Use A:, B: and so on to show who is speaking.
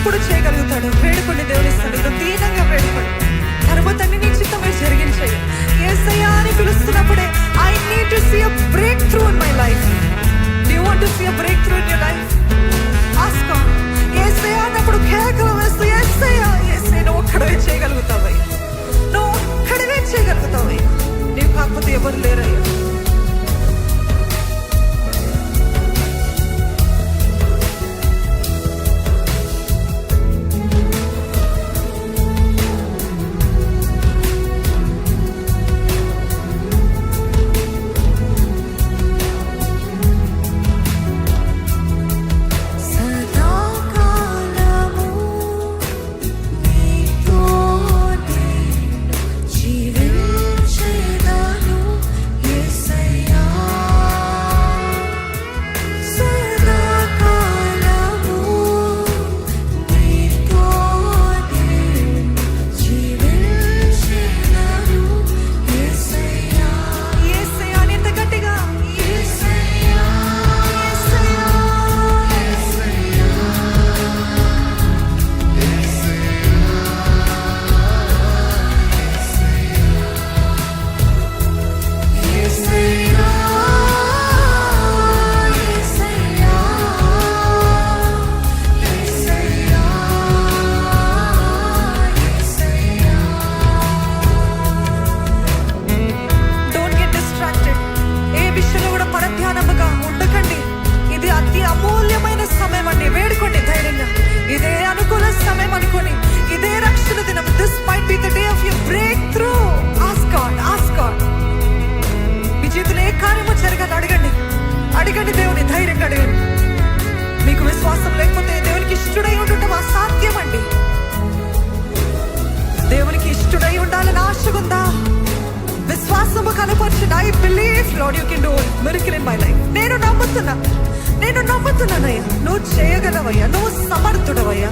A: ఇప్పుడు చేయగలుగుతాడు. వేడుకోండి, దేవుని సన్నిధిలో దీనంగా వేడుకోండి. తర్వాత నీ చిత్తమే జరిగించేయి. యేసయ్యా అని పిలుస్తున్నప్పుడే I need to see a breakthrough in my life. Do you want to see a breakthrough in your life? Ask God. యేసయ్యా అన్నప్పుడు కేకలు వేస్తూ యేసయ్యా యేసయ్యా నువ్వు ఒక్కడే చేయగలుగుతావయ్యా, నువ్వు ఒక్కడే చేయగలుగుతావయ్యా, నీవు కాకపోతే ఎవరు లేరయ్యా. ఇదే అనుకూల సమయం అనుకోని, ఇదే రక్షణ దినం. This might be the day of your breakthrough. Ask God, ask God. మీ జీవితంలో ఏ కార్యమో జరగాలి అడగండి, అడగండి దేవుని, ధైర్యంగా అడగండి. మీకు విశ్వాసం లేకపోతే దేవునికి ఇష్టడై ఉండటం అసాధ్యం అండి. దేవునికి ఇష్టడై ఉండాలని ఆశగుందా? విశ్వాసము కనపరచండి. I believe Lord you can do miracle in my life. నేను నమ్ముతున్నానయ్యా, నువ్వు చేయగలవయ్యా, నువ్వు సమర్థుడవయ్యా.